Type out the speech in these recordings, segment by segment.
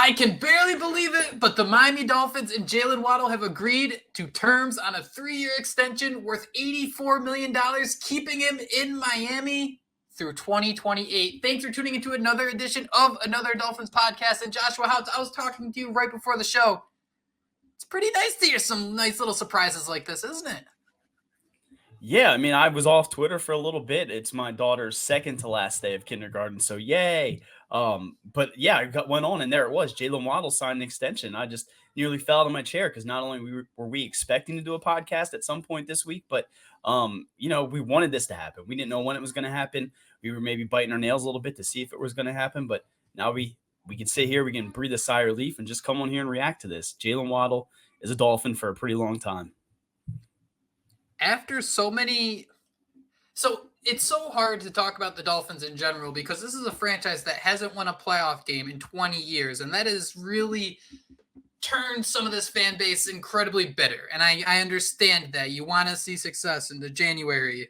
I can barely believe it, but the Miami Dolphins and Jaylen Waddle have agreed to terms on a 3-year extension worth $84 million, keeping him in Miami through 2028. Thanks for tuning into another edition of Another Dolphins Podcast. And Joshua Houtz, I was talking to you right before the show. It's pretty nice to hear some nice little surprises like this, isn't it? Yeah, I mean, I was off Twitter for a little bit. It's my daughter's second to last day of kindergarten, so yay. But yeah, went on, and there it was. Jaylen Waddle signed an extension. I just nearly fell out of my chair because not only were we expecting to do a podcast at some point this week, but we wanted this to happen. We didn't know when it was going to happen. We were maybe biting our nails a little bit to see if it was going to happen, but now we can sit here, we can breathe a sigh of relief, and just come on here and react to this. Jaylen Waddle is a Dolphin for a pretty long time. After it's so hard to talk about the Dolphins in general because this is a franchise that hasn't won a playoff game in 20 years, and that has really turned some of this fan base incredibly bitter. And I understand that you want to see success into January,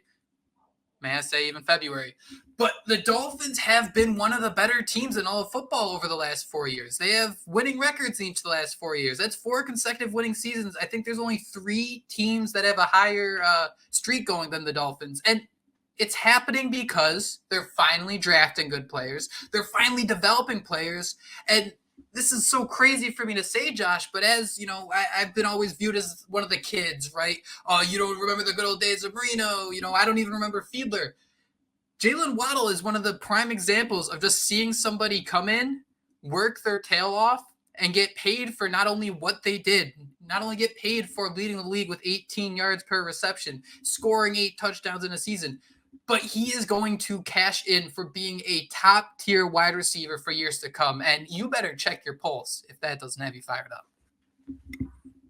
may I say even February. But the Dolphins have been one of the better teams in all of football over the last 4 years. They have winning records in each of the last 4 years. That's 4 consecutive winning seasons. I think there's only 3 teams that have a higher streak going than the Dolphins. And it's happening because they're finally drafting good players. They're finally developing players. And this is so crazy for me to say, Josh, but as you know, I've been always viewed as one of the kids, right? You don't remember the good old days of Marino. I don't even remember Fiedler. Jaylen Waddle is one of the prime examples of just seeing somebody come in, work their tail off, and get paid for not only what they did, not only get paid for leading the league with 18 yards per reception, scoring 8 touchdowns in a season, but he is going to cash in for being a top-tier wide receiver for years to come. And you better check your pulse if that doesn't have you fired up.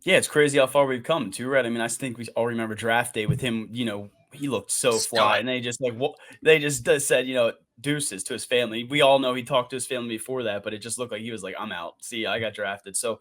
Yeah, it's crazy how far we've come too, right? I mean, I think we all remember draft day with him, he looked so fly, and they just said, deuces to his family. We all know he talked to his family before that, but it just looked like he was like, I'm out. See, I got drafted. So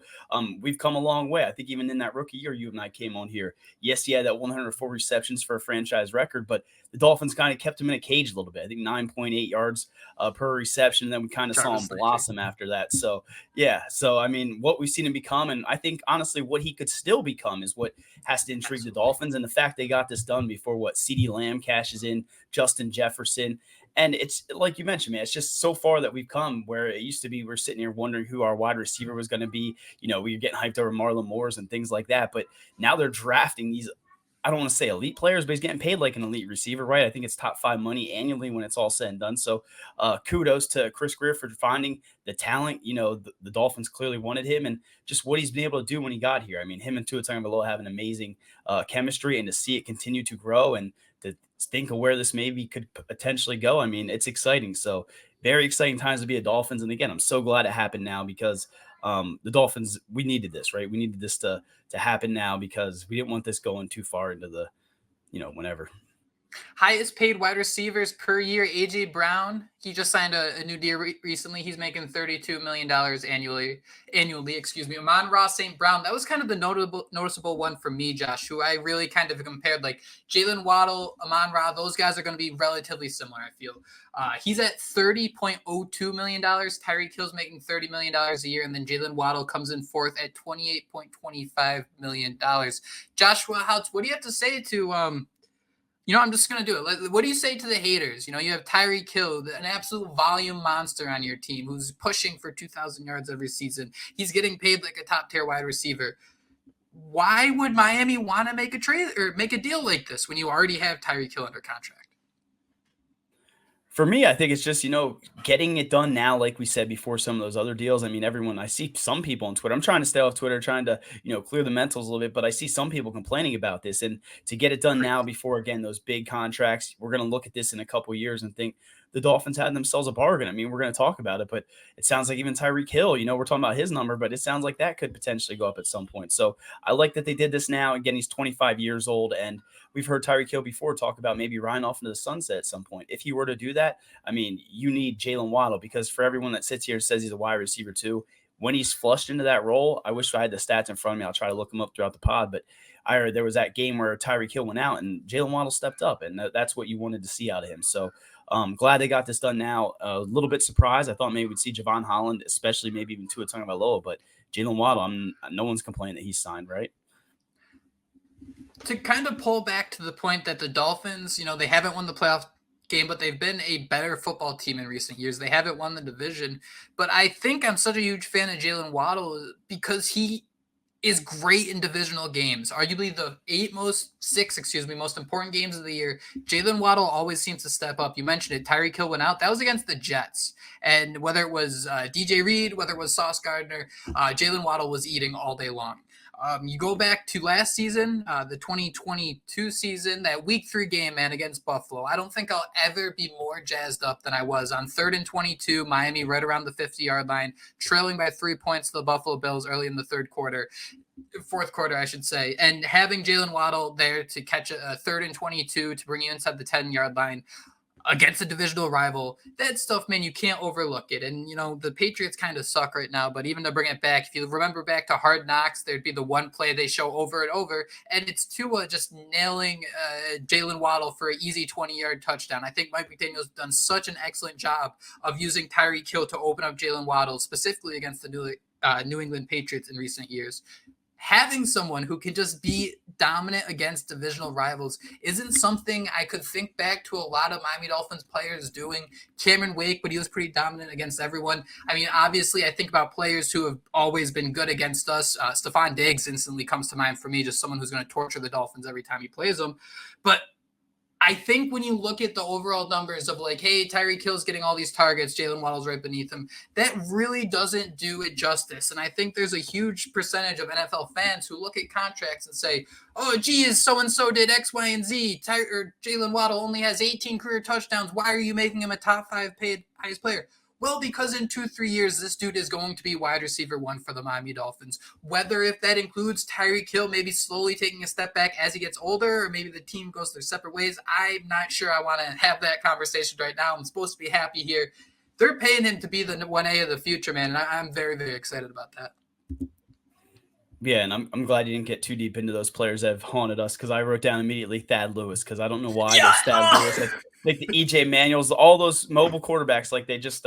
we've come a long way. I think even in that rookie year, you and I came on here. Yes, he had that 104 receptions for a franchise record, but the Dolphins kind of kept him in a cage a little bit. I think 9.8 yards per reception. And then we kind of saw him blossom after that. So, yeah. So, I mean, what we've seen him become, and I think, honestly, what he could still become is what has to intrigue the Dolphins. And the fact they got this done before CeeDee Lamb cashes in, Justin Jefferson. And it's like you mentioned, man, it's just so far that we've come where it used to be we're sitting here wondering who our wide receiver was going to be. We were getting hyped over Marlon Moore's and things like that. But now they're drafting these, I don't want to say elite players, but he's getting paid like an elite receiver, right? I think it's top 5 money annually when it's all said and done. So kudos to Chris Greer for finding the talent. The Dolphins clearly wanted him and just what he's been able to do when he got here. I mean, him and Tua Tagovailoa have an amazing chemistry, and to see it continue to grow and to think of where this maybe could potentially go. I mean, it's exciting. So very exciting times to be a Dolphins. And again, I'm so glad it happened now because the Dolphins, we needed this, right? We needed this to happen now because we didn't want this going too far into the, whenever. Highest paid wide receivers per year, A.J. Brown. He just signed a new deal recently. He's making $32 million annually. Amon-Ra St. Brown, that was kind of the noticeable one for me, Josh, who I really kind of compared. Like Jaylen Waddle, Amon-Ra, those guys are going to be relatively similar, I feel. He's at $30.02 million. Tyreek Hill's making $30 million a year, and then Jaylen Waddle comes in fourth at $28.25 million. Joshua Houtz, what do you have to say to I'm just going to do it. What do you say to the haters? You have Tyreek Hill, an absolute volume monster on your team who's pushing for 2,000 yards every season. He's getting paid like a top-tier wide receiver. Why would Miami want to make a trade or make a deal like this when you already have Tyreek Hill under contract? For me, I think it's just, getting it done now, like we said before, some of those other deals. I mean, I see some people on Twitter. I'm trying to stay off Twitter, trying to, clear the mentals a little bit, but I see some people complaining about this. And to get it done now before, again, those big contracts, we're going to look at this in a couple of years and think the Dolphins had themselves a bargain. I mean, we're going to talk about it, but it sounds like even Tyreek Hill, we're talking about his number, but it sounds like that could potentially go up at some point. So I like that they did this now. Again, he's 25 years old, and we've heard Tyreek Hill before talk about maybe riding off into the sunset at some point. If he were to do that, I mean, you need Jaylen Waddle, because for everyone that sits here and says he's a wide receiver too, when he's flushed into that role, I wish I had the stats in front of me. I'll try to look them up throughout the pod, but I heard there was that game where Tyreek Hill went out and Jaylen Waddle stepped up, and that's what you wanted to see out of him. So Glad they got this done now. A little bit surprised. I thought maybe we'd see Javon Holland, especially maybe even Tua Tagovailoa, but Jaylen Waddle, no one's complaining that he's signed, right? To kind of pull back to the point that the Dolphins, they haven't won the playoff game, but they've been a better football team in recent years. They haven't won the division, but I think I'm such a huge fan of Jaylen Waddle because he is great in divisional games. Arguably the six most important games of the year. Jaylen Waddle always seems to step up. You mentioned it. Tyreek Hill went out. That was against the Jets. And whether it was DJ Reed, whether it was Sauce Gardner, Jaylen Waddle was eating all day long. You go back to last season, the 2022 season, that week 3 game, man, against Buffalo. I don't think I'll ever be more jazzed up than I was on 3rd and 22, Miami right around the 50-yard line, trailing by 3 points to the Buffalo Bills early in the fourth quarter, I should say, and having Jaylen Waddle there to catch a 3rd and 22 to bring you inside the 10-yard line against a divisional rival, that stuff, man, you can't overlook it. And, the Patriots kind of suck right now, but even to bring it back, if you remember back to Hard Knocks, there'd be the one play they show over and over, and it's Tua just nailing Jaylen Waddle for an easy 20-yard touchdown. I think Mike McDaniel's done such an excellent job of using Tyreek Hill to open up Jaylen Waddle, specifically against the New England Patriots in recent years. Having someone who can just be dominant against divisional rivals isn't something I could think back to a lot of Miami Dolphins players doing. Cameron Wake, but he was pretty dominant against everyone. I mean, obviously, I think about players who have always been good against us. Stephon Diggs instantly comes to mind for me, just someone who's going to torture the Dolphins every time he plays them. But I think when you look at the overall numbers of like, hey, Tyreek Hill's getting all these targets, Jaylen Waddle's right beneath him, that really doesn't do it justice. And I think there's a huge percentage of NFL fans who look at contracts and say, oh, geez, so-and-so did X, Y, and Z. Jaylen Waddle only has 18 career touchdowns. Why are you making him a top 5 paid highest player? Well, because in 2-3 years, this dude is going to be wide receiver 1 for the Miami Dolphins. Whether if that includes Tyreek Hill maybe slowly taking a step back as he gets older, or maybe the team goes their separate ways, I'm not sure I want to have that conversation right now. I'm supposed to be happy here. They're paying him to be the 1A of the future, man, and I'm very, very excited about that. Yeah, and I'm glad you didn't get too deep into those players that have haunted us, because I wrote down immediately Thad Lewis, because I don't know why those Thad Lewis, like the EJ Manuels, all those mobile quarterbacks, like they just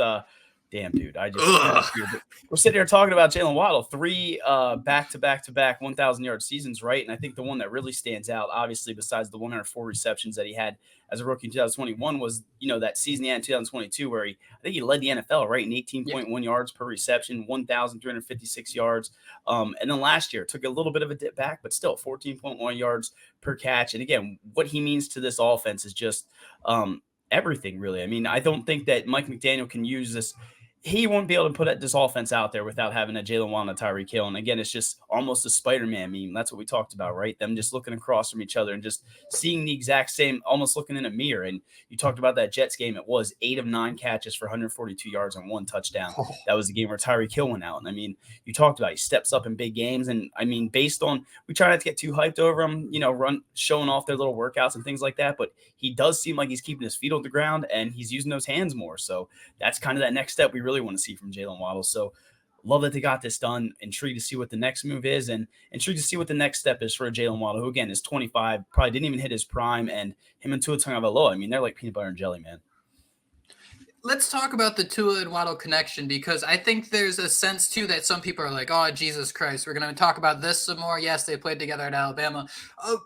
damn, dude, we're sitting here talking about Jaylen Waddle, 3 back-to-back 1,000-yard seasons, right? And I think the one that really stands out, obviously, besides the 104 receptions that he had as a rookie in 2021, was that season he had in 2022, where I think he led the NFL, right, in 18.1 yards per reception, 1,356 yards. And then last year took a little bit of a dip back, but still 14.1 yards per catch. And again, what he means to this offense is just everything, really. I mean, I don't think that Mike McDaniel can use this. He won't be able to put this offense out there without having a Jaylen Waddle and Tyreek Hill. And again, it's just almost a Spider-Man meme. That's what we talked about, right? Them just looking across from each other and just seeing the exact same, almost looking in a mirror. And you talked about that Jets game. It was 8 of 9 catches for 142 yards and 1 touchdown. That was the game where Tyreek Hill went out. And I mean, you talked about he steps up in big games. And I mean, based on, we try not to get too hyped over him, showing off their little workouts and things like that. But he does seem like he's keeping his feet on the ground and he's using those hands more. So that's kind of that next step we really want to see from Jaylen Waddle. So love that they got this done. Intrigued to see what the next move is, and intrigued to see what the next step is for Jaylen Waddle, who again is 25, probably didn't even hit his prime, and him and Tua Tagovailoa, I mean, they're like peanut butter and jelly, man. Let's talk about the Tua and Waddle connection, because I think there's a sense too that some people are like, oh, Jesus Christ, we're going to talk about this some more. Yes, they played together at Alabama. A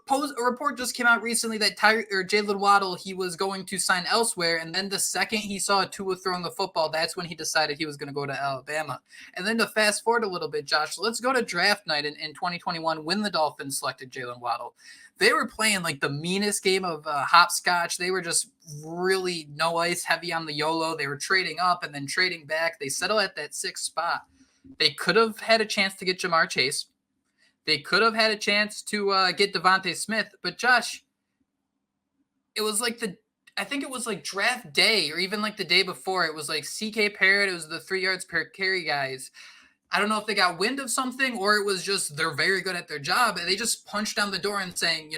report just came out recently that Jaylen Waddle, he was going to sign elsewhere, and then the second he saw Tua throwing the football, that's when he decided he was going to go to Alabama. And then to fast forward a little bit, Josh, let's go to draft night in 2021 when the Dolphins selected Jaylen Waddle. They were playing like the meanest game of hopscotch. They were just really no ice, heavy on the YOLO. They were trading up and then trading back. They settle at that 6th spot. They could have had a chance to get Jamar Chase. They could have had a chance to get Devontae Smith. But Josh, it was like I think it was like draft day or even like the day before. It was like CK Parrott. It was the 3 yards per carry guys. I don't know if they got wind of something or it was just they're very good at their job. And they just punched down the door and saying,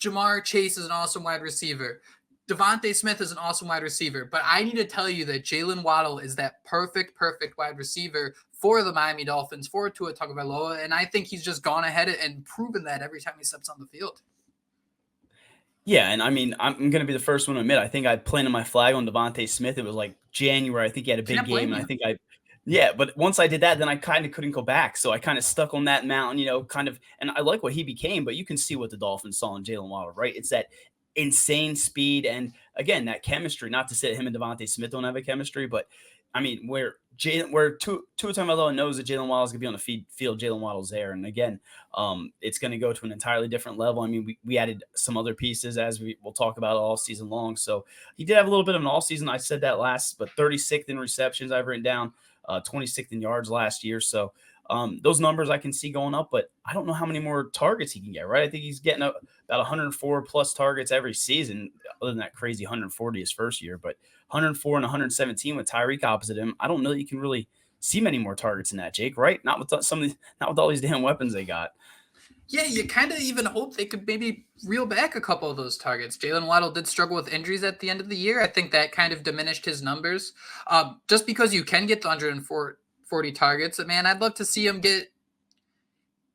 Jamar Chase is an awesome wide receiver. Devontae Smith is an awesome wide receiver. But I need to tell you that Jaylen Waddle is that perfect wide receiver for the Miami Dolphins, for Tua Tagovailoa. And I think he's just gone ahead and proven that every time he steps on the field. Yeah, and I mean, I'm going to be the first one to admit, I think I planted my flag on Devontae Smith. It was like January. I think he had a big Can't game, blame and I you. think yeah, but once I did that, then I kind of couldn't go back. So I kind of stuck on that mountain, kind of, and I like what he became, but you can see what the Dolphins saw in Jaylen Waddle, right? It's that insane speed, and again, that chemistry. Not to say him and Devontae Smith don't have a chemistry, but I mean, where Tua Tagovailoa knows that Jaylen Waddle is going to be on the field, Jaylen Waddle's there, and again, it's going to go to an entirely different level. I mean, we added some other pieces as we'll talk about all season long. So he did have a little bit of an all season. I said that last, but 36th in receptions I've written down, 26th in yards last year. So those numbers I can see going up, but I don't know how many more targets he can get, right? I think he's getting about 104 plus targets every season, other than that crazy 140 his first year, but 104 and 117 with Tyreek opposite him. I don't know that you can really see many more targets in that, Jake, right? Not with not with all these damn weapons they got. Yeah, you kind of even hope they could maybe reel back a couple of those targets. Jaylen Waddle did struggle with injuries at the end of the year. I think that kind of diminished his numbers. Just because you can get the 140 targets, man, I'd love to see him get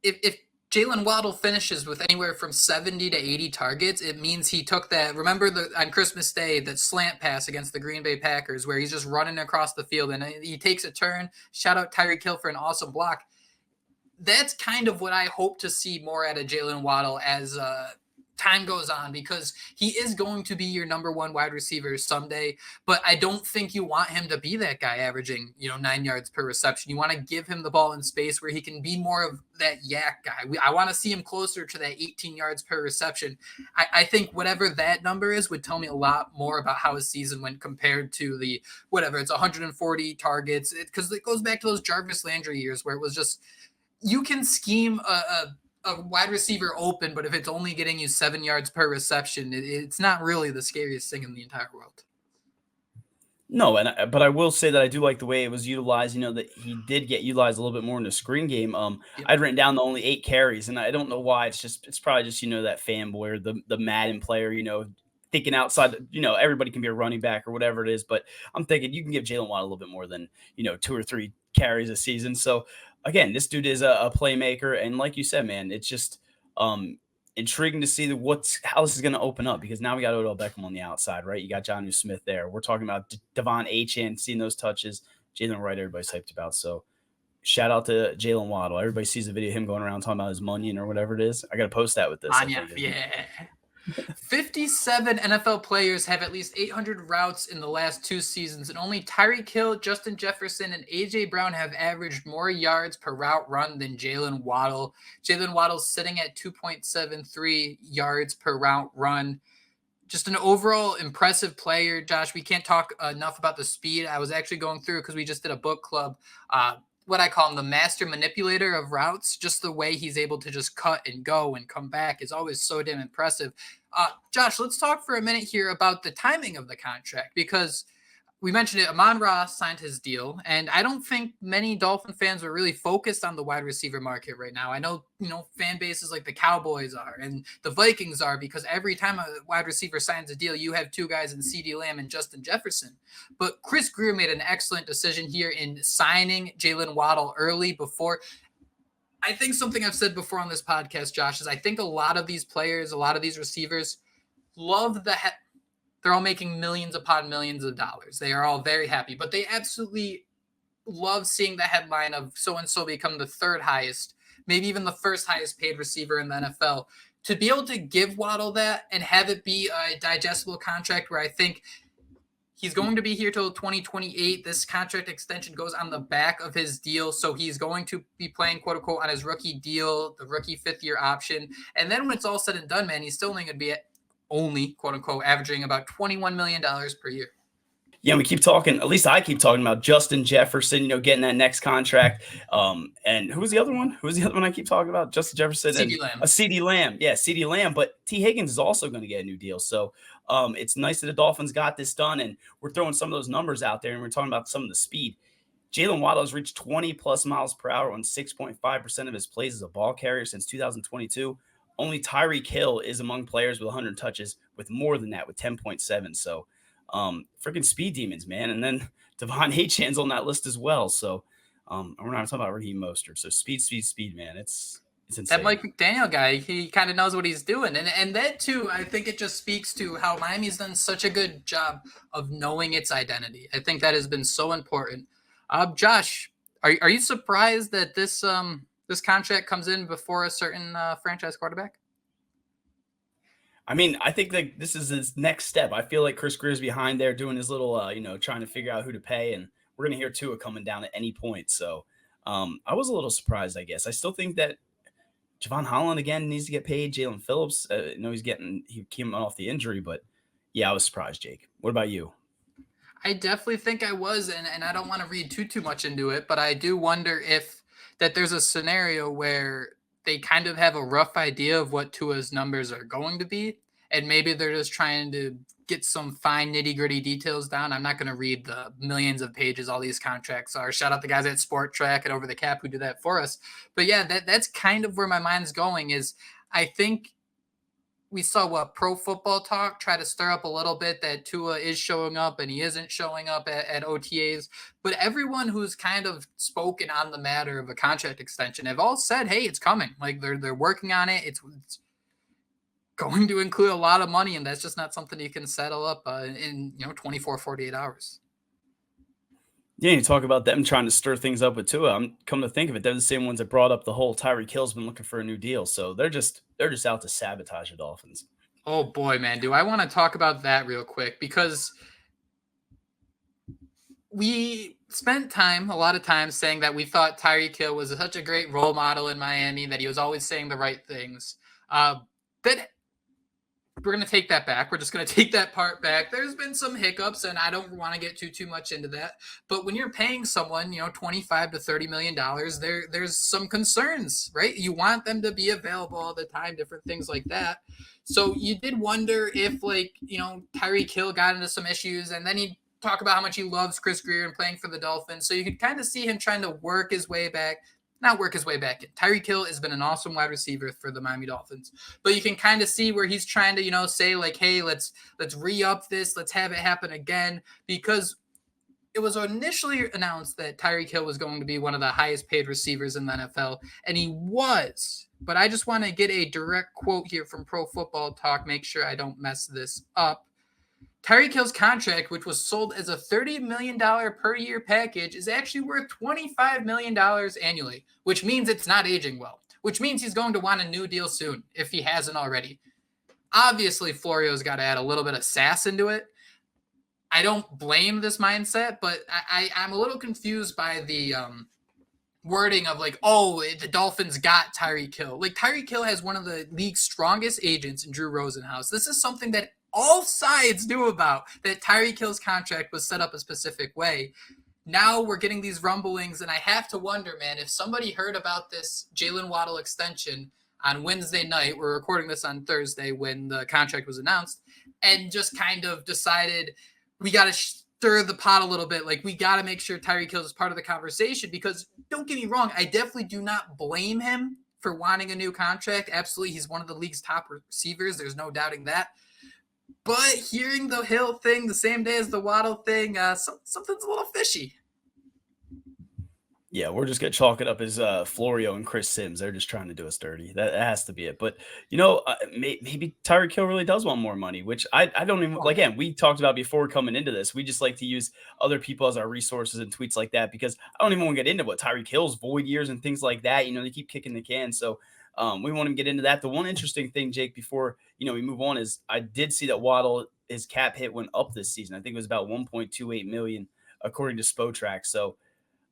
if Jaylen Waddle finishes with anywhere from 70 to 80 targets, it means he took that. Remember on Christmas Day, that slant pass against the Green Bay Packers where he's just running across the field and he takes a turn. Shout out Tyreek Hill for an awesome block. That's kind of what I hope to see more out of Jaylen Waddle as time goes on, because he is going to be your number one wide receiver someday, but I don't think you want him to be that guy averaging, 9 yards per reception. You want to give him the ball in space where he can be more of that yak guy. I want to see him closer to that 18 yards per reception. I think whatever that number is would tell me a lot more about how his season went compared to the, whatever, it's 140 targets, because it goes back to those Jarvis Landry years where it was just, you can scheme a wide receiver open, but if it's only getting you 7 yards per reception, it's not really the scariest thing in the entire world. No, but I will say that I do like the way it was utilized. That he did get utilized a little bit more in the screen game. Yep. I'd written down the only 8 carries, and I don't know why. It's probably just that fanboy or the Madden player. Thinking outside. Everybody can be a running back or whatever it is, but I'm thinking you can give Jaylen Waddle a little bit more than 2 or 3 carries a season. So again, this dude is a playmaker, and like you said, man, it's just intriguing to see how this is going to open up, because now we got Odell Beckham on the outside, right? You got Jonnu Smith there. We're talking about Devon Achane, seeing those touches. Jalen Wright, everybody's hyped about. So shout out to Jaylen Waddle. Everybody sees the video of him going around talking about his Munyon or whatever it is. I got to post that with this. Yeah. 57 NFL players have at least 800 routes in the last 2 seasons, and only Tyreek Hill, Justin Jefferson, and A.J. Brown have averaged more yards per route run than Jaylen Waddle. Jaylen Waddle's sitting at 2.73 yards per route run. Just an overall impressive player, Josh. We can't talk enough about the speed. I was actually going through, because we just did a book club, what I call him, the master manipulator of routes. Just the way he's able to just cut and go and come back is always so damn impressive. Josh, let's talk for a minute here about the timing of the contract, because we mentioned it. Amon-Ra signed his deal, and I don't think many Dolphin fans are really focused on the wide receiver market right now. I know, fan bases like the Cowboys are and the Vikings are, because every time a wide receiver signs a deal, you have 2 guys in CeeDee Lamb and Justin Jefferson. But Chris Grier made an excellent decision here in signing Jaylen Waddle early before. I think something I've said before on this podcast, Josh, is I think a lot of these players, a lot of these receivers love they're all making millions upon millions of dollars. They are all very happy, but they absolutely love seeing the headline of so-and-so become the 3rd highest, maybe even the 1st highest paid receiver in the NFL. To be able to give Waddle that and have it be a digestible contract where I think he's going to be here till 2028. This contract extension goes on the back of his deal, so he's going to be playing, quote-unquote, on his rookie deal, the rookie 5th-year option. And then when it's all said and done, man, he's still only going to be only, quote unquote, averaging about $21 million per year. Yeah, we keep talking, at least I keep talking about Justin Jefferson, getting that next contract. And who was the other one? Who was the other one I keep talking about? Justin Jefferson CeeDee Lamb. CeeDee Lamb. Yeah, CeeDee Lamb. But T. Higgins is also going to get a new deal. So it's nice that the Dolphins got this done, and we're throwing some of those numbers out there, and we're talking about some of the speed. Jaylen Waddle has reached 20 plus miles per hour on 6.5% of his plays as a ball carrier since 2022. Only Tyreek Hill is among players with 100 touches with more than that, with 10.7. So freaking speed demons, man. And then Devon Achane's on that list as well. So we're not talking about Raheem Mostert. So speed, man. It's It's That insane. Mike McDaniel guy, he kind of knows what he's doing. And that too, I think it just speaks to how Miami's done such a good job of knowing its identity. I think that has been so important. Josh, are you surprised that this contract comes in before a certain franchise quarterback? I mean, I think that this is his next step. I feel like Chris Greer's behind there doing his little, trying to figure out who to pay, and we're gonna hear Tua coming down at any point. So, I was a little surprised. I guess I still think that Javon Holland again needs to get paid. Jalen Phillips, he came off the injury, but yeah, I was surprised. Jake, what about you? I definitely think I was, and I don't want to read too much into it, but I do wonder if that there's a scenario where they kind of have a rough idea of what Tua's numbers are going to be, and maybe they're just trying to get some fine nitty gritty details down. I'm not going to read the millions of pages all these contracts are. Shout out the guys at Sport Track and Over the Cap who did that for us. But yeah, that's kind of where my mind's going. Is I think we saw what Pro Football Talk try to stir up a little bit that Tua is showing up and he isn't showing up at OTAs. But everyone who's kind of spoken on the matter of a contract extension have all said, "Hey, it's coming. Like they're working on it. It's going to include a lot of money, and that's just not something you can settle up in 24, 48 hours." Yeah, you talk about them trying to stir things up with Tua. I'm come to think of it, they're the same ones that brought up the whole Tyreek Hill's been looking for a new deal. So they're just out to sabotage the Dolphins. Oh boy, man, do I want to talk about that real quick because we spent a lot of time saying that we thought Tyreek Hill was such a great role model in Miami, that he was always saying the right things. That we're going to take that back. We're just going to take that part back. There's been some hiccups, and I don't want to get too much into that. But when you're paying someone, $25 to $30 million, there's some concerns, right? You want them to be available all the time, different things like that. So you did wonder if, Tyreek Hill got into some issues, and then he talk about how much he loves Chris Greer and playing for the Dolphins. So you could kind of see him trying to work his way back. Not work his way back in. Tyreek Hill has been an awesome wide receiver for the Miami Dolphins, but you can kind of see where he's trying to, say like, "Hey, let's re-up this. Let's have it happen again," because it was initially announced that Tyreek Hill was going to be one of the highest paid receivers in the NFL, and he was. But I just want to get a direct quote here from Pro Football Talk. Make sure I don't mess this up. Tyreek Hill's contract, which was sold as a $30 million per year package, is actually worth $25 million annually, which means it's not aging well, which means he's going to want a new deal soon if he hasn't already. Obviously, Florio's got to add a little bit of sass into it. I don't blame this mindset, but I'm a little confused by the wording of the Dolphins got Tyreek Hill. Like, Tyreek Hill has one of the league's strongest agents in Drew Rosenhaus. This is something that all sides knew about, that Tyreek Hill's contract was set up a specific way. Now we're getting these rumblings, and I have to wonder, man, if somebody heard about this Jaylen Waddle extension on Wednesday night, we're recording this on Thursday when the contract was announced, and just kind of decided we got to stir the pot a little bit. Like, we got to make sure Tyreek Hill is part of the conversation, because don't get me wrong, I definitely do not blame him for wanting a new contract. Absolutely, he's one of the league's top receivers. There's no doubting that. But hearing the Hill thing the same day as the Waddle thing, something's a little fishy. Yeah, we're just gonna chalk it up as Florio and Chris Sims. They're just trying to do us dirty. That has to be it. But maybe Tyreek Hill really does want more money, which I don't even. Again, we talked about before coming into this. We just like to use other people as our resources and tweets like that, because I don't even want to get into what Tyreek Hill's void years and things like that. They keep kicking the can. So we want to get into that. The one interesting thing, Jake, before we move on, is I did see that Waddle, his cap hit went up this season. I think it was about 1.28 million according to Spotrac. So.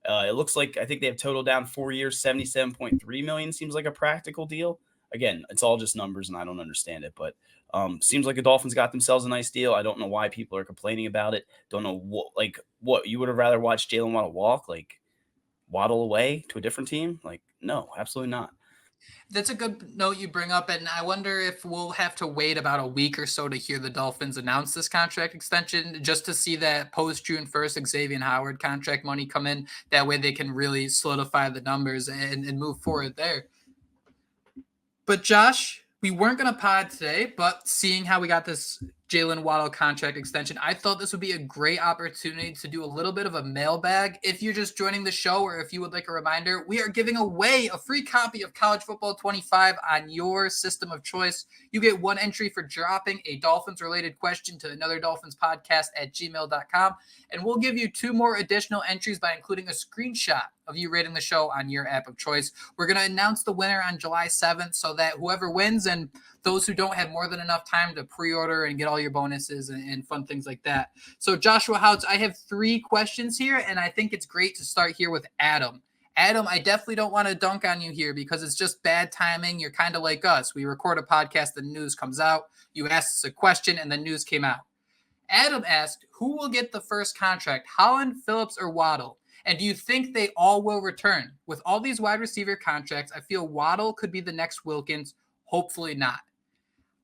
It looks like I think they have total down 4 years, 77.3 million. Seems like a practical deal. Again, it's all just numbers, and I don't understand it, but seems like the Dolphins got themselves a nice deal. I don't know why people are complaining about it. Don't know what you would have rather watched Jaylen Waddle walk, Waddle away to a different team. No, absolutely not. That's a good note you bring up, and I wonder if we'll have to wait about a week or so to hear the Dolphins announce this contract extension, just to see that post June 1st Xavier Howard contract money come in. That way they can really solidify the numbers and move forward there. But Josh, We weren't going to pod today, but seeing how we got this Jaylen Waddle contract extension, I thought this would be a great opportunity to do a little bit of a mailbag. If you're just joining the show, or if you would like a reminder, we are giving away a free copy of College Football 25 on your system of choice. You get one entry for dropping a Dolphins-related question to AnotherDolphinsPodcast@gmail.com, and we'll give you 2 more additional entries by including a screenshot of you rating the show on your app of choice. We're going to announce the winner on July 7th so that whoever wins, and those who don't have more than enough time to pre-order and get all your bonuses and fun things like that. So Joshua Houtz, I have 3 questions here, and I think it's great to start here with Adam. Adam, I definitely don't want to dunk on you here because it's just bad timing. You're kind of like us. We record a podcast, the news comes out. You asked us a question, and the news came out. Adam asked, who will get the first contract, Holland, Phillips, or Waddle? And do you think they all will return? With all these wide receiver contracts, I feel Waddle could be the next Wilkins. Hopefully not.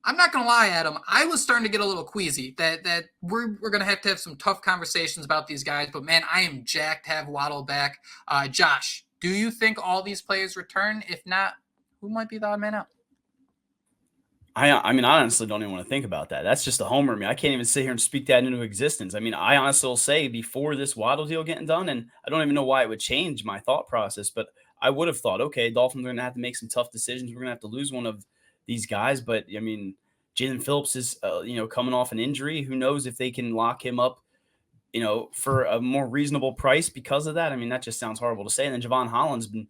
I'm not going to lie, Adam. I was starting to get a little queasy that we're going to have some tough conversations about these guys. But, man, I am jacked to have Waddle back. Josh, do you think all these players return? If not, who might be the odd man out? I mean, I honestly don't even want to think about that. That's just a homer. I mean, I can't even sit here and speak that into existence. I mean, I honestly will say before this Waddle deal getting done, and I don't even know why it would change my thought process, but I would have thought, okay, Dolphins are going to have to make some tough decisions. We're going to have to lose one of these guys. But, I mean, Jaylen Phillips is, coming off an injury. Who knows if they can lock him up, for a more reasonable price because of that. I mean, that just sounds horrible to say. And then Javon Holland's been,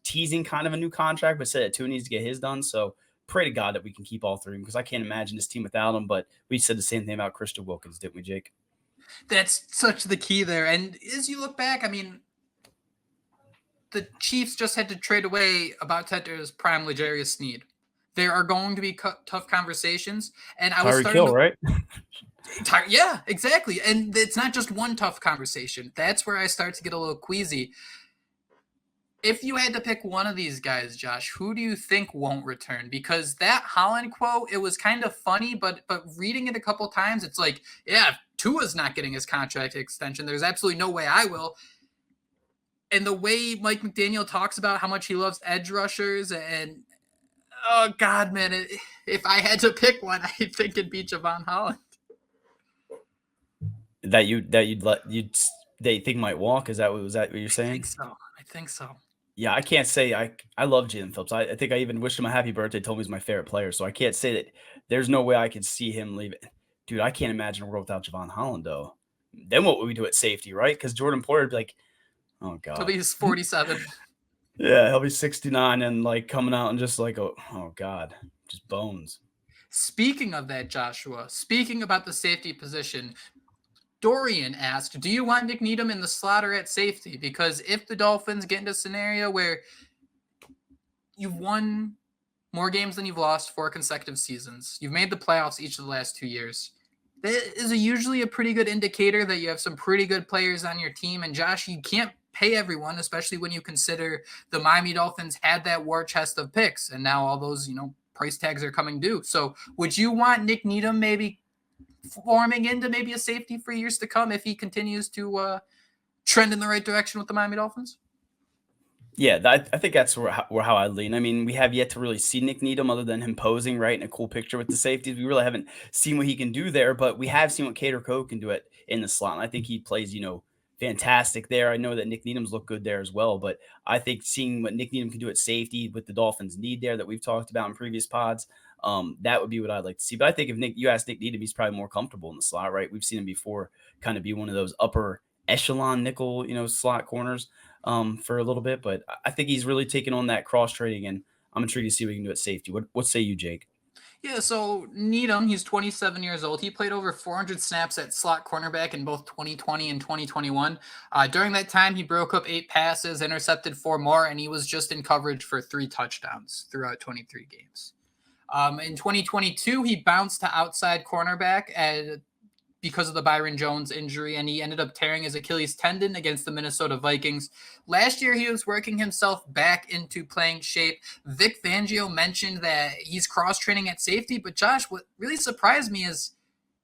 teasing kind of a new contract, but said that too needs to get his done. So pray to God that we can keep all 3 because I can't imagine this team without him. But we said the same thing about Christian Wilkins, didn't we, Jake? That's such the key there. And as you look back, I mean, the Chiefs just had to trade away about to enter his prime L'Jarius Sneed. There are going to be tough conversations. And I was starting right? Yeah, exactly. And it's not just one tough conversation. That's where I start to get a little queasy. If you had to pick one of these guys, Josh, who do you think won't return? Because that Holland quote, it was kind of funny, but reading it a couple times, it's like, yeah, if Tua's not getting his contract extension, there's absolutely no way I will. And the way Mike McDaniel talks about how much he loves edge rushers and, oh, God, man, if I had to pick one, I think it'd be Javon Holland. They think might walk? Was that what you're saying? I think so. Yeah, I can't say I love Jaylen Phillips. I think I even wished him a happy birthday, told me he's my favorite player. So I can't say that there's no way I could see him leave it. Dude, I can't imagine a world without Javon Holland, though. Then what would we do at safety, right? Because Jordan Poyer would be like, oh, God. He'll be 47. Yeah, he'll be 69 and, coming out and just oh, God, just bones. Speaking of that, Joshua, speaking about the safety position, Dorian asked, do you want Nick Needham in the slot or at safety? Because if the Dolphins get into a scenario where you've won more games than you've lost 4 consecutive seasons, you've made the playoffs each of the last 2 years, that is usually a pretty good indicator that you have some pretty good players on your team. And Josh, you can't pay everyone, especially when you consider the Miami Dolphins had that war chest of picks, and now all those, price tags are coming due. So would you want Nick Needham maybe forming into maybe a safety for years to come if he continues to trend in the right direction with the Miami Dolphins? Yeah, I think that's how I lean. I mean, we have yet to really see Nick Needham other than him posing right in a cool picture with the safeties. We really haven't seen what he can do there, but we have seen what Cater Cove can do it in the slot. And I think he plays, fantastic there. I know that Nick Needham's looked good there as well, but I think seeing what Nick Needham can do at safety with the Dolphins' need there that we've talked about in previous pods, that would be what I'd like to see. But I think if you ask Nick Needham, he's probably more comfortable in the slot, right? We've seen him before kind of be one of those upper echelon nickel, slot corners for a little bit. But I think he's really taken on that cross trading, and I'm intrigued to see what he can do at safety. What say you, Jake? Yeah, so Needham, he's 27 years old. He played over 400 snaps at slot cornerback in both 2020 and 2021. During that time, he broke up 8 passes, intercepted 4 more, and he was just in coverage for 3 touchdowns throughout 23 games. In 2022, he bounced to outside cornerback because of the Byron Jones injury, and he ended up tearing his Achilles tendon against the Minnesota Vikings. Last year, he was working himself back into playing shape. Vic Fangio mentioned that he's cross-training at safety, but Josh, what really surprised me is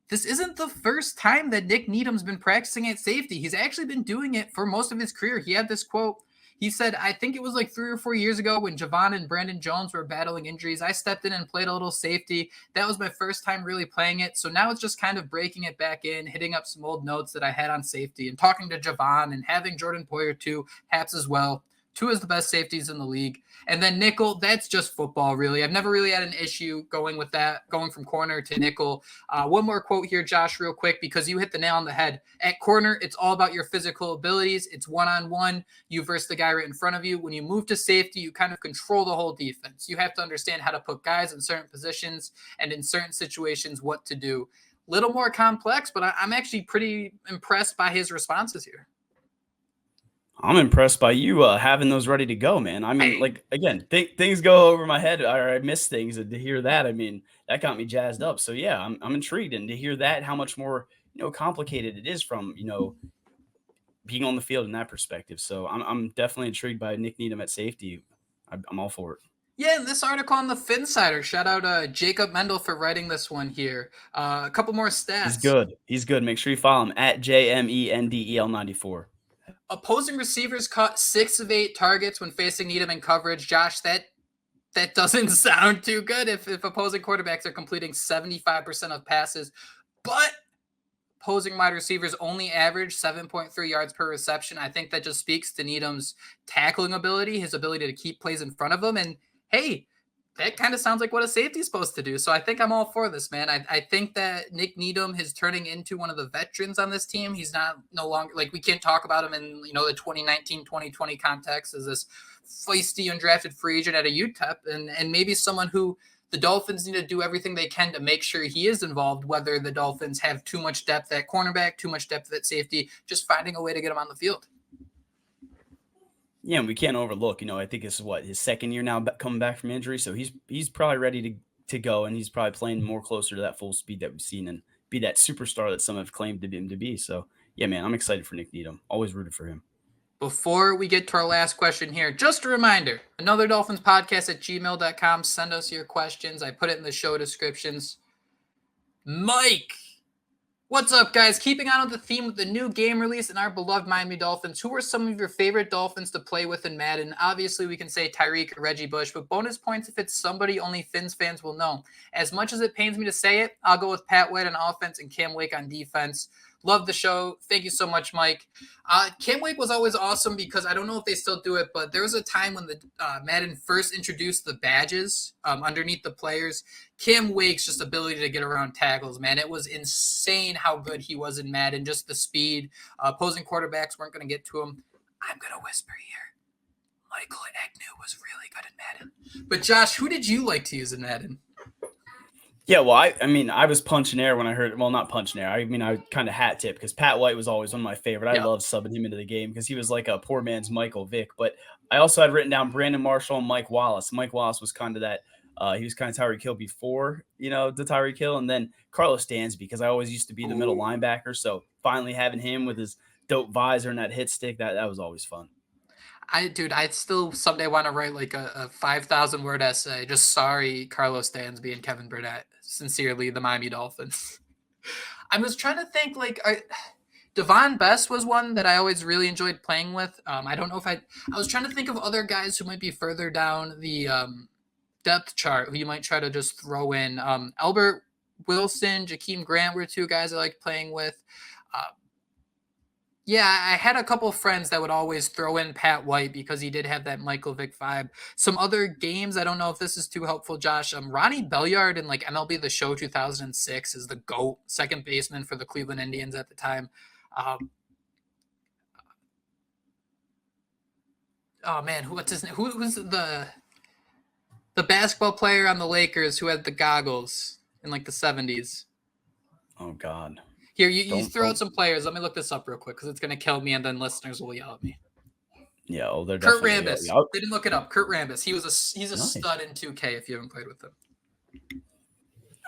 this isn't the first time that Nick Needham's been practicing at safety. He's actually been doing it for most of his career. He had this quote. He said, I think it was like 3 or 4 years ago when Javon and Brandon Jones were battling injuries. I stepped in and played a little safety. That was my first time really playing it. So now it's just kind of breaking it back in, hitting up some old notes that I had on safety and talking to Javon and having Jordan Poyer too, Houtz as well. 2 is the best safeties in the league. And then nickel, that's just football, really. I've never really had an issue going with that, going from corner to nickel. One more quote here, Josh, real quick, because you hit the nail on the head. At corner, it's all about your physical abilities. It's one-on-one. You versus the guy right in front of you. When you move to safety, you kind of control the whole defense. You have to understand how to put guys in certain positions and in certain situations what to do. Little more complex, but I'm actually pretty impressed by his responses here. I'm impressed by you having those ready to go, man. I mean, like, again, things go over my head, or I miss things, and to hear that, I mean, that got me jazzed up. So yeah, I'm intrigued, and to hear that, how much more complicated it is from being on the field in that perspective. So I'm definitely intrigued by Nick Needham at safety. I'm all for it. Yeah, and this article on the Finsider, shout out Jacob Mendel for writing this one here. A couple more stats. He's good. Make sure you follow him at JMENDEL94. Opposing receivers caught 6 of 8 targets when facing Needham in coverage. Josh, that doesn't sound too good if opposing quarterbacks are completing 75% of passes. But opposing wide receivers only average 7.3 yards per reception. I think that just speaks to Needham's tackling ability, his ability to keep plays in front of him. And hey, that kind of sounds like what a safety is supposed to do. So I think I'm all for this, man. I think that Nick Needham is turning into one of the veterans on this team. He's no longer, like, we can't talk about him in, the 2019-2020 context as this feisty undrafted free agent at a UTEP and maybe someone who the Dolphins need to do everything they can to make sure he is involved, whether the Dolphins have too much depth at cornerback, too much depth at safety, just finding a way to get him on the field. Yeah, and we can't overlook, I think this is his second year now coming back from injury. So he's probably ready to go, and he's probably playing more closer to that full speed that we've seen and be that superstar that some have claimed him to be. So yeah, man, I'm excited for Nick Needham. Always rooted for him. Before we get to our last question here, just a reminder, AnotherDolphinsPodcast at gmail.com. Send us your questions. I put it in the show descriptions. Mike, what's up, guys? Keeping on with the theme with the new game release and our beloved Miami Dolphins, who are some of your favorite Dolphins to play with in Madden? Obviously, we can say Tyreek or Reggie Bush, but bonus points if it's somebody only Fins fans will know. As much as it pains me to say it, I'll go with Pat White on offense and Cam Wake on defense. Love the show. Thank you so much, Mike. Cam Wake was always awesome because I don't know if they still do it, but there was a time when the Madden first introduced the badges underneath the players. Cam Wake's just ability to get around tackles, man. It was insane how good he was in Madden, just the speed. Opposing quarterbacks weren't going to get to him. I'm going to whisper here. Michael Agnew was really good in Madden. But Josh, who did you like to use in Madden? Yeah, well, I was punching air when I heard – well, not punching air. I kind of hat tip because Pat White was always one of my favorite. I loved subbing him into the game because he was like a poor man's Michael Vick. But I also had written down Brandon Marshall and Mike Wallace. Mike Wallace was kind of that he was kind of Tyreek Hill before, the Tyreek Hill. And then Carlos Dansby because I always used to be the middle linebacker. So finally having him with his dope visor and that hit stick, that was always fun. I still someday want to write like a 5,000 word essay. Just sorry, Carlos Dansby and Kevin Burnett. Sincerely, the Miami Dolphins. I was trying to think Devon Best was one that I always really enjoyed playing with. I don't know if I was trying to think of other guys who might be further down the depth chart who you might try to just throw in. Albert Wilson, Jakeem Grant were 2 guys I liked playing with. Yeah, I had a couple of friends that would always throw in Pat White because he did have that Michael Vick vibe. Some other games, I don't know if this is too helpful, Josh. Ronnie Belliard in MLB The Show 2006 is the GOAT second baseman for the Cleveland Indians at the time. Oh man, what's his name? Who's the basketball player on the Lakers who had the goggles in the 70s? Oh God. Here, you throw out some players. Let me look this up real quick because it's going to kill me, and then listeners will yell at me. Yeah, they're Kurt definitely Rambis. They didn't look it up. Kurt Rambis. He's a Nice. stud in 2K if you haven't played with him.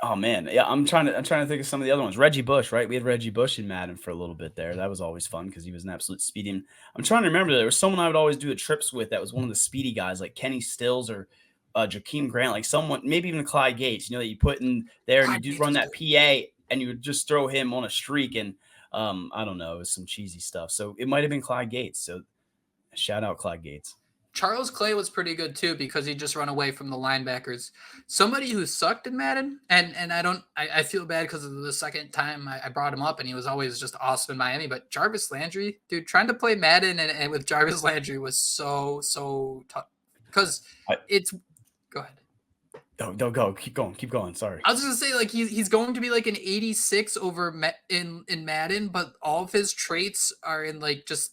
Oh man, yeah. I'm trying to think of some of the other ones. Reggie Bush, right? We had Reggie Bush in Madden for a little bit there. That was always fun because he was an absolute speedy. I'm trying to remember there was someone I would always do the trips with that was one of the speedy guys, like Kenny Stills or Jakeem Grant, like someone, maybe even Clyde Gates. That you put in there and you do run that PA. And you would just throw him on a streak, and I don't know, it was some cheesy stuff. So it might have been Clyde Gates. So Shout out Clyde Gates. Charles Clay was pretty good too because he just run away from the linebackers. Somebody who sucked in Madden, and I feel bad because of the second time I brought him up, and he was always just awesome in Miami. But Jarvis Landry, dude, trying to play Madden and with Jarvis Landry was so tough because it's. Go ahead. Don't go. Keep going. Sorry. I was gonna say, like, he's going to be like an 86 over in Madden, but all of his traits are in like just.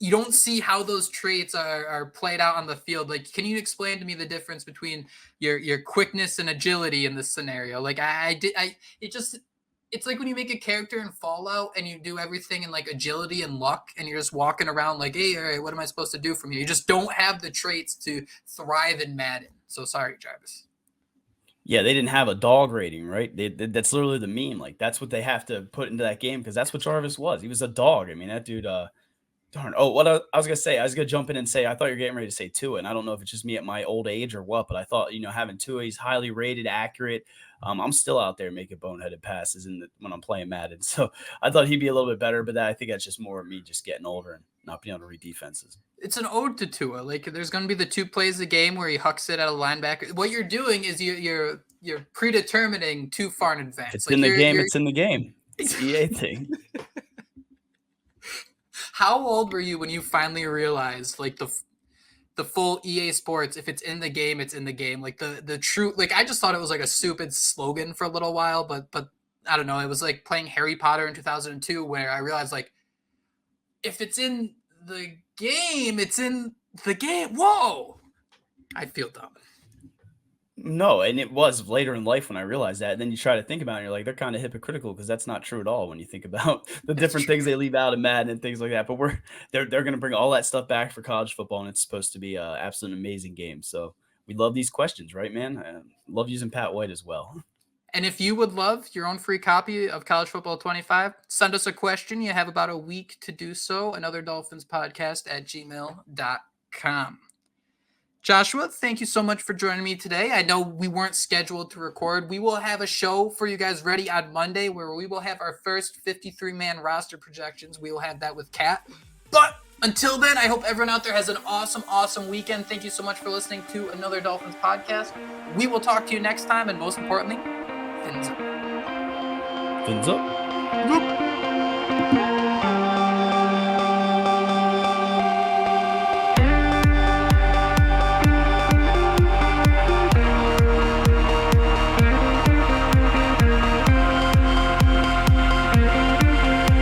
You don't see how those traits are played out on the field. Like, can you explain to me the difference between your quickness and agility in this scenario? Like, it's like when you make a character in Fallout and you do everything in like agility and luck, and you're just walking around like, hey, all right, what am I supposed to do from here? You just don't have the traits to thrive in Madden. So sorry, Jarvis. Yeah, they didn't have a dog rating, right? That's literally the meme. Like, that's what they have to put into that game because that's what Jarvis was. He was a dog. I mean, that dude. Darn. Oh, what I was gonna say, I was gonna jump in and say, I thought you were getting ready to say Tua, and I don't know if it's just me at my old age or what, but I thought, having Tua, he's highly rated, accurate. I'm still out there making boneheaded passes when I'm playing Madden, so I thought he'd be a little bit better, but I think that's just more of me just getting older and not being able to read defenses. It's an ode to Tua. Like, there's gonna be the 2 plays a game where he hucks it at a linebacker. What you're doing is you're predetermining too far in advance. It's in the game. It's in the game. It's an EA thing. How old were you when you finally realized like the full EA Sports? If it's in the game, it's in the game. Like the true. Like, I just thought it was like a stupid slogan for a little while, but I don't know. It was like playing Harry Potter in 2002, where I realized like if it's in the game, it's in the game. Whoa! I feel dumb. No, and it was later in life when I realized that. And then you try to think about it, and you're like, they're kind of hypocritical because that's not true at all when you think about the different things they leave out of Madden and things like that. But they're going to bring all that stuff back for college football, and it's supposed to be an absolute amazing game. So we love these questions, right, man? I love using Pat White as well. And if you would love your own free copy of College Football 25, send us a question. You have about a week to do so. AnotherDolphinsPodcast@gmail.com. Joshua, thank you so much for joining me today. I know we weren't scheduled to record. We will have a show for you guys ready on Monday where we will have our first 53-man roster projections. We will have that with Kat. But until then, I hope everyone out there has an awesome weekend. Thank you so much for listening to Another Dolphins podcast. We will talk to you next time, and most importantly, fins up. Fins up.